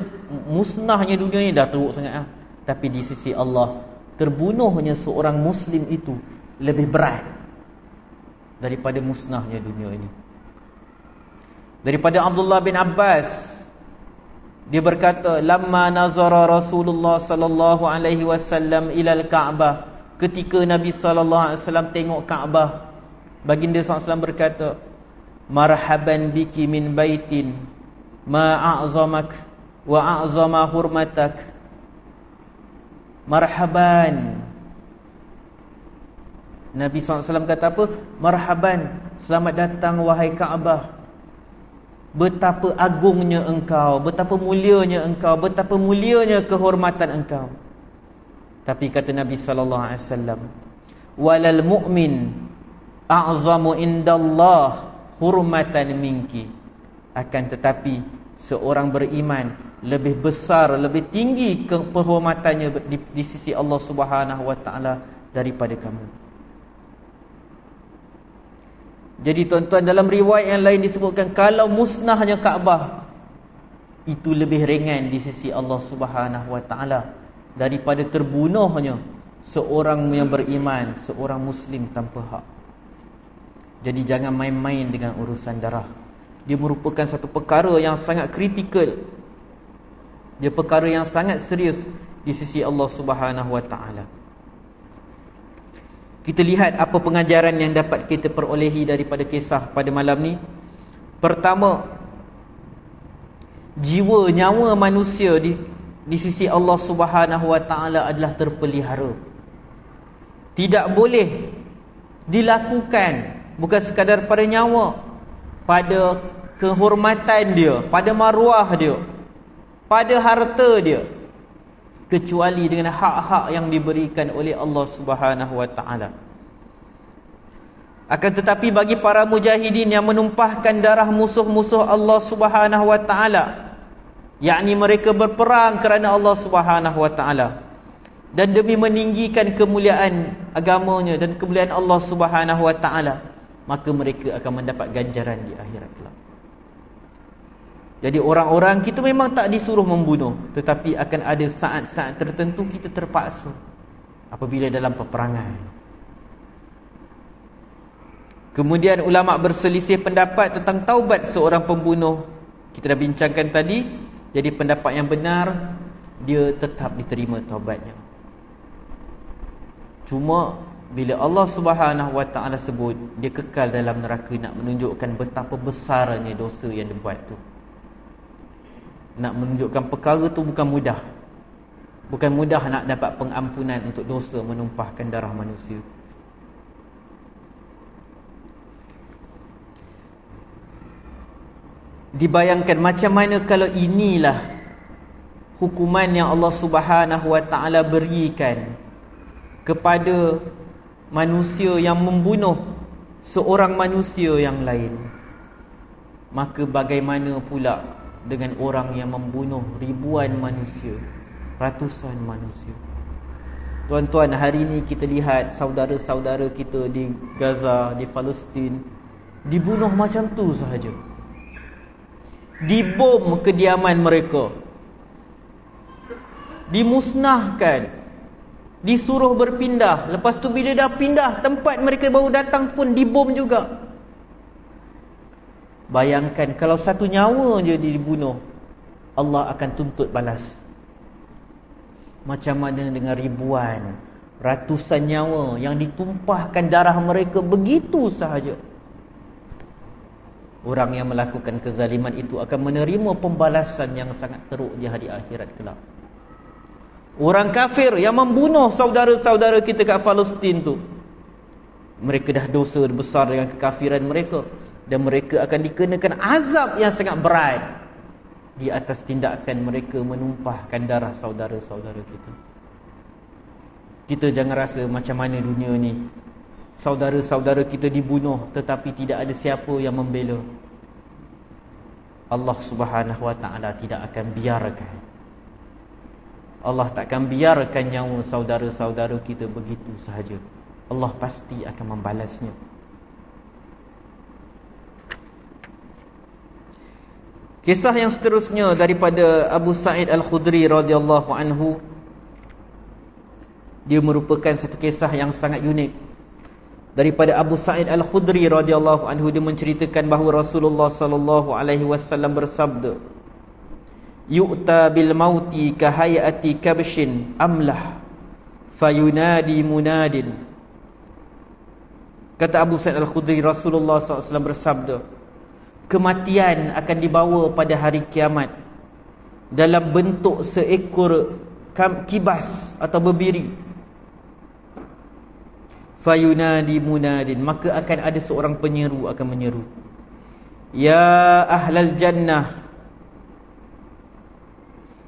musnahnya dunia ni dah teruk sangat, tapi di sisi Allah, terbunuhnya seorang muslim itu lebih berat daripada musnahnya dunia ini. Daripada Abdullah bin Abbas, dia berkata, lamma nazara Rasulullah sallallahu alaihi wasallam ilal Ka'bah, ketika Nabi sallallahu alaihi wasallam tengok Kaabah, baginda sallallahu alaihi wasallam berkata, marhaban biki min baitin ma a'zamak wa a'zama hurmatak. Marhaban. Nabi SAW kata apa? Marhaban, selamat datang wahai Kaabah. Betapa agungnya engkau, betapa mulianya engkau, betapa mulianya kehormatan engkau. Tapi kata Nabi SAW, walal mu'min a'zamu indallah hurmatan minki. Akan tetapi seorang beriman lebih besar, lebih tinggi kehormatannya di sisi Allah Subhanahu wa taala daripada kamu. Jadi tuan-tuan, dalam riwayat yang lain disebutkan, kalau musnahnya Kaabah itu lebih ringan di sisi Allah Subhanahu wa taala daripada terbunuhnya seorang yang beriman, seorang muslim tanpa hak. Jadi jangan main-main dengan urusan darah. Dia merupakan satu perkara yang sangat kritikal. Dia perkara yang sangat serius. di sisi Allah Subhanahu wa taala. Kita lihat apa pengajaran yang dapat kita perolehi daripada kisah pada malam ni. Pertama, jiwa, nyawa manusia di sisi Allah Subhanahu wa taala adalah terpelihara. Tidak boleh dilakukan, bukan sekadar pada nyawa, pada kehormatan dia, pada maruah dia, pada harta dia, kecuali dengan hak-hak yang diberikan oleh Allah Subhanahu wa taala. Akan tetapi bagi para mujahidin yang menumpahkan darah musuh-musuh Allah Subhanahu wa taala, yakni mereka berperang kerana Allah Subhanahu wa taala dan demi meninggikan kemuliaan agamanya dan kemuliaan Allah Subhanahu wa taala, maka mereka akan mendapat ganjaran di akhirat kelak. Jadi orang-orang kita memang tak disuruh membunuh, tetapi akan ada saat-saat tertentu kita terpaksa apabila dalam peperangan. Kemudian ulama berselisih pendapat tentang taubat seorang pembunuh. Kita dah bincangkan tadi. Jadi pendapat yang benar, dia tetap diterima taubatnya. Cuma bila Allah Subhanahu wa taala sebut dia kekal dalam neraka, nak menunjukkan betapa besarnya dosa yang dia buat tu. Nak menunjukkan perkara tu bukan mudah. Bukan mudah nak dapat pengampunan untuk dosa menumpahkan darah manusia. Dibayangkan macam mana kalau inilah hukuman yang Allah Subhanahu wa taala berikan kepada manusia yang membunuh seorang manusia yang lain. Maka bagaimana pula dengan orang yang membunuh ribuan manusia, ratusan manusia? Tuan-tuan, hari ini kita lihat saudara-saudara kita di Gaza, di Palestin dibunuh macam tu sahaja. Dibom kediaman mereka, dimusnahkan, disuruh berpindah. Lepas tu bila dah pindah tempat mereka baru datang pun dibom juga. Bayangkan kalau satu nyawa je dibunuh, Allah akan tuntut balas. Macam mana dengan ribuan, ratusan nyawa yang ditumpahkan darah mereka begitu sahaja? Orang yang melakukan kezaliman itu akan menerima pembalasan yang sangat teruk di hari akhirat kelak. Orang kafir yang membunuh saudara-saudara kita kat Palestin tu, mereka dah dosa besar dengan kekafiran mereka, dan mereka akan dikenakan azab yang sangat berat di atas tindakan mereka menumpahkan darah saudara-saudara kita. Kita jangan rasa macam mana dunia ni, saudara-saudara kita dibunuh tetapi tidak ada siapa yang membela. Allah Subhanahu wa taala tidak akan biarkan. Allah takkan biarkan nyawa saudara-saudara kita begitu sahaja. Allah pasti akan membalasnya. Kisah yang seterusnya daripada Abu Sa'id Al-Khudri radhiyallahu anhu, dia merupakan satu kisah yang sangat unik. Daripada Abu Sa'id Al-Khudri radhiyallahu anhu, dia menceritakan bahawa Rasulullah sallallahu alaihi wasallam bersabda, "Yu'ta bil mauti ka hayati kabshin amlah fayunadi munadin." Kata Abu Sa'id Al-Khudri, Rasulullah SAW bersabda, kematian akan dibawa pada hari kiamat dalam bentuk seekor kibas atau bebiri. Fayunadi munadin, maka akan ada seorang penyeru akan menyeru, ya ahlal jannah,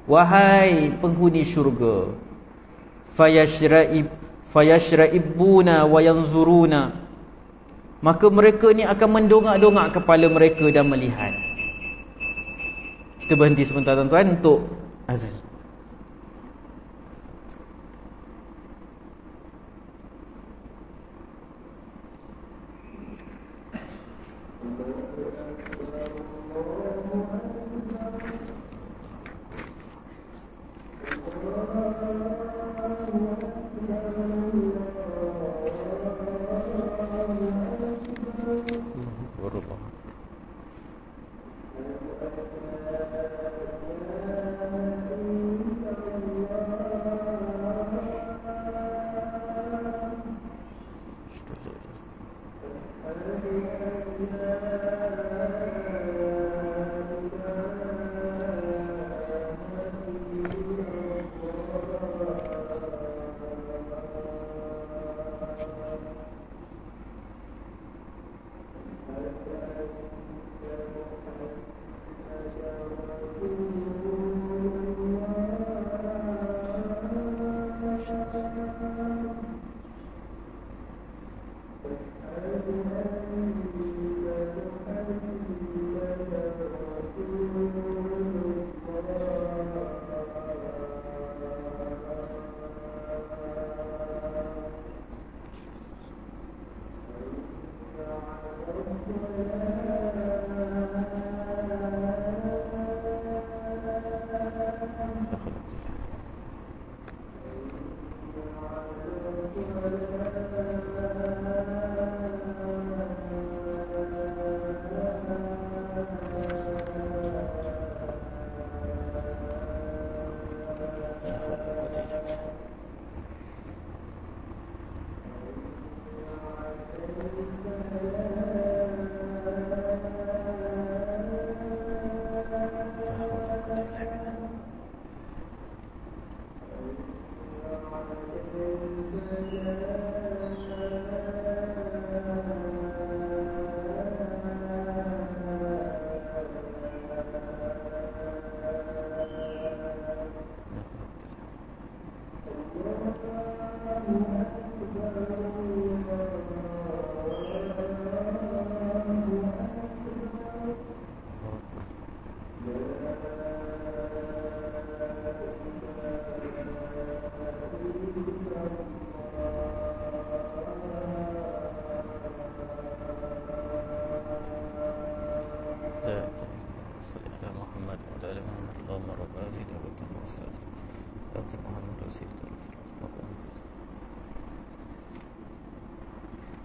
wahai penghuni syurga. Fayashra'ibuna wa yanzuruna, maka mereka ni akan mendongak-dongak kepala mereka dan melihat. Kita berhenti sebentar tuan-tuan untuk azan.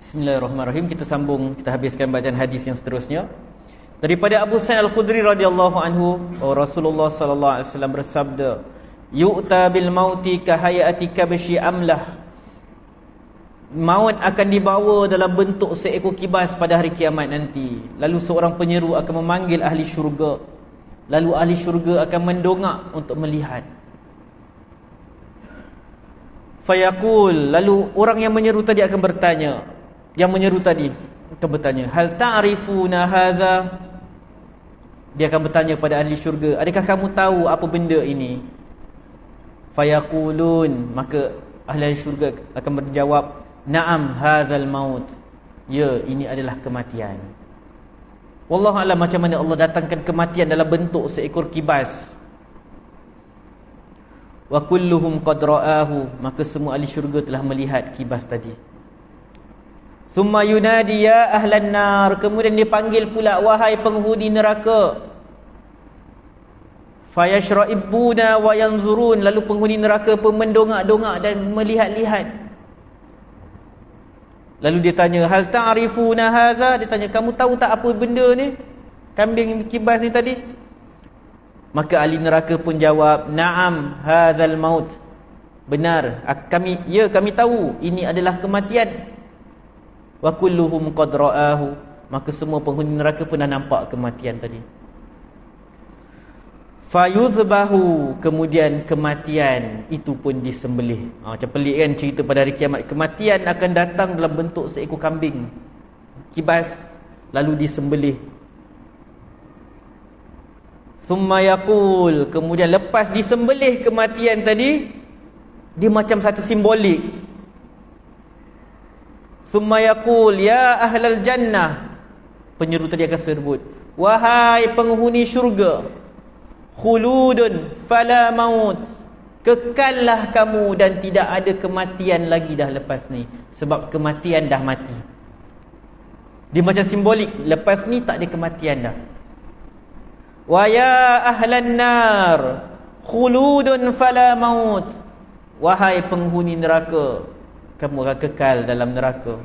Bismillahirrahmanirrahim. Kita sambung, kita habiskan bacaan hadis yang seterusnya. Daripada Abu Sa'id Al-Khudri radhiyallahu anhu, Rasulullah sallallahu alaihi wasallam bersabda, "Yu'ta bil mauti ka hayati kabshi amlah." Maut akan dibawa dalam bentuk seekor kibas pada hari kiamat nanti. Lalu seorang penyeru akan memanggil ahli syurga. Lalu ahli syurga akan mendongak untuk melihat. Fayaqul, lalu orang yang menyeru tadi akan bertanya, yang menyeru tadi akan bertanya, hal ta'rifuna hadza? Dia akan bertanya pada ahli syurga, adakah kamu tahu apa benda ini? Fayaqulun, maka ahli syurga akan berjawab, na'am hadzal maut. Ya, ini adalah kematian. Wallahu a'lam macam mana Allah datangkan kematian dalam bentuk seekor kibas. Wa kulluhum qad ra'ahu, maka semua ahli syurga telah melihat kibas tadi. Summa yunadi ya ahlan nar, kemudian dipanggil pula, wahai penghuni neraka. Fayashra'ibuna wa yanzurun, lalu penghuni neraka pun mendongak-dongak dan melihat-lihat. Lalu dia tanya, hal ta'rifuna hadza? Dia tanya, kamu tahu tak apa benda ni? Kambing kibas ni tadi? Maka ahli neraka pun jawab, na'am hadzal maut. Benar, kami tahu ini adalah kematian. Wa kulluhum qad ra'ahu, maka semua penghuni neraka pun dah nampak kematian tadi. Fayuzbahu, kemudian kematian itu pun disembelih. Macam pelik kan cerita pada hari kiamat. Kematian akan datang dalam bentuk seekor kambing kibas, lalu disembelih. Summa yaqul, kemudian lepas disembelih kematian tadi, dia macam satu simbolik. Summa yaqul ya ahlal jannah, penyeru tadi akan sebut, wahai penghuni syurga, khuludun fala maut, kekallah kamu dan tidak ada kematian lagi dah lepas ni, sebab kematian dah mati. Dia macam simbolik, lepas ni tak ada kematian dah. Wa ya ahlan nar, khuludun fala maut, wahai penghuni neraka, kamu akan kekal dalam neraka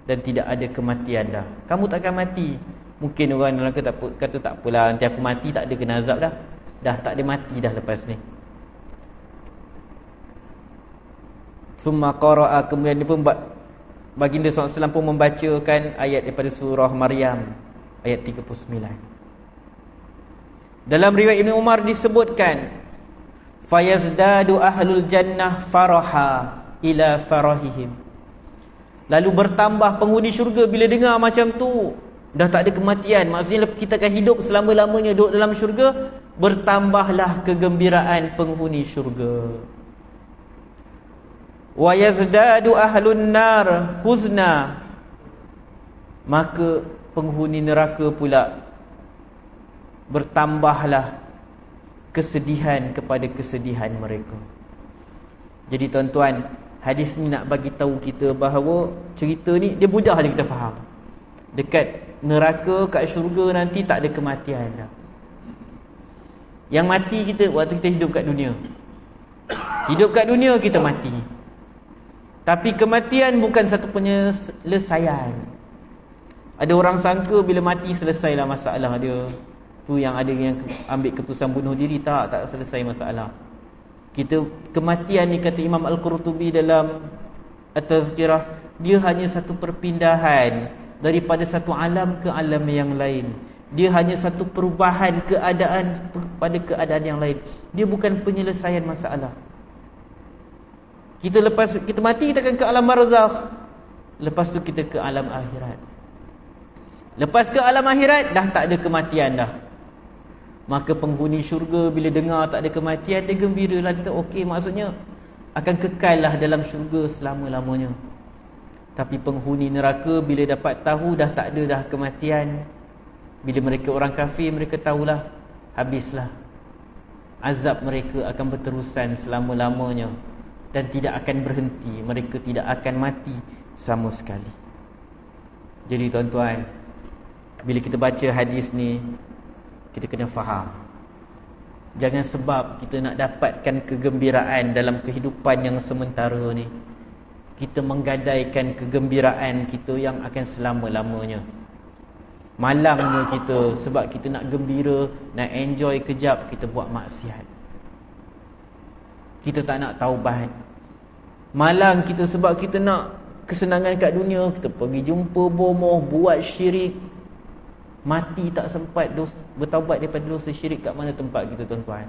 dan tidak ada kematian dah. Kamu tak akan mati. Mungkin orang neraka kata tak apalah, nanti aku mati tak ada kena azab dah. Dah tak ada mati dah lepas ni. Summa qara'a, kemudian dia pun baginda SAW pun membacakan ayat daripada surah Maryam ayat 39. Dalam riwayat Ibn Umar disebutkan, fayazdadu ahlul jannah faraha ila farahihim, lalu bertambah penghuni syurga bila dengar macam tu, dah tak ada kematian, maksudnya kita akan hidup selama-lamanya duduk dalam syurga, bertambahlah kegembiraan penghuni syurga. Wa yazdadu ahlun nar huzna, maka penghuni neraka pula bertambahlah kesedihan kepada kesedihan mereka. Jadi tuan-tuan, hadis ni nak bagi tahu kita bahawa cerita ni dia mudah je kita faham. Dekat neraka, kat syurga nanti tak ada kematian dah. Yang mati kita waktu kita hidup kat dunia. Hidup kat dunia kita mati. Tapi kematian bukan satu penyelesaian. Ada orang sangka bila mati selesailah masalah dia. Tu yang ada yang ambil keputusan bunuh diri, tak selesai masalah. Kematian ni kata Imam Al-Qurtubi dalam At-Tazkirah, dia hanya satu perpindahan daripada satu alam ke alam yang lain. Dia hanya satu perubahan keadaan pada keadaan yang lain. Dia bukan penyelesaian masalah. Lepas kita mati, kita akan ke alam barzakh. Lepas tu kita ke alam akhirat. Lepas ke alam akhirat, dah tak ada kematian dah. Maka penghuni syurga bila dengar tak ada kematian, dia gembiralah. Dia kata okey, maksudnya akan kekal lah dalam syurga selama-lamanya. Tapi penghuni neraka bila dapat tahu dah tak ada dah kematian, bila mereka orang kafir, mereka tahulah habislah. Azab mereka akan berterusan selama-lamanya dan tidak akan berhenti. Mereka tidak akan mati sama sekali. Jadi tuan-tuan, bila kita baca hadis ni, kita kena faham. Jangan sebab kita nak dapatkan kegembiraan dalam kehidupan yang sementara ni, kita menggadaikan kegembiraan kita yang akan selama-lamanya. Malangnya kita sebab kita nak gembira, nak enjoy kejap, kita buat maksiat. Kita tak nak taubat. Malang kita sebab kita nak kesenangan kat dunia, kita pergi jumpa bomoh, buat syirik. Mati tak sempat bertaubat daripada dosa syirik. Kat mana tempat kita tuan-tuan?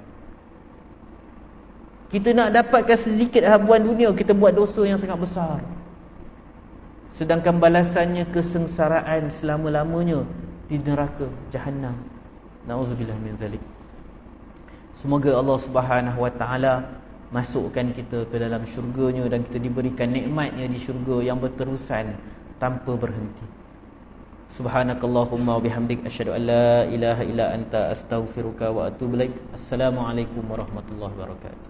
Kita nak dapatkan sedikit habuan dunia, kita buat dosa yang sangat besar. Sedangkan balasannya kesengsaraan selama-lamanya di neraka Jahannam. Nauzubillah min zalik. Semoga Allah Subhanahu wa taala masukkan kita ke dalam syurganya dan kita diberikan nikmatnya di syurga yang berterusan tanpa berhenti. Subhanakallahumma wa bihamdik, asyhadu an la ilaha illa anta, astaghfiruka wa atubu ilaik. Assalamualaikum warahmatullahi wabarakatuh.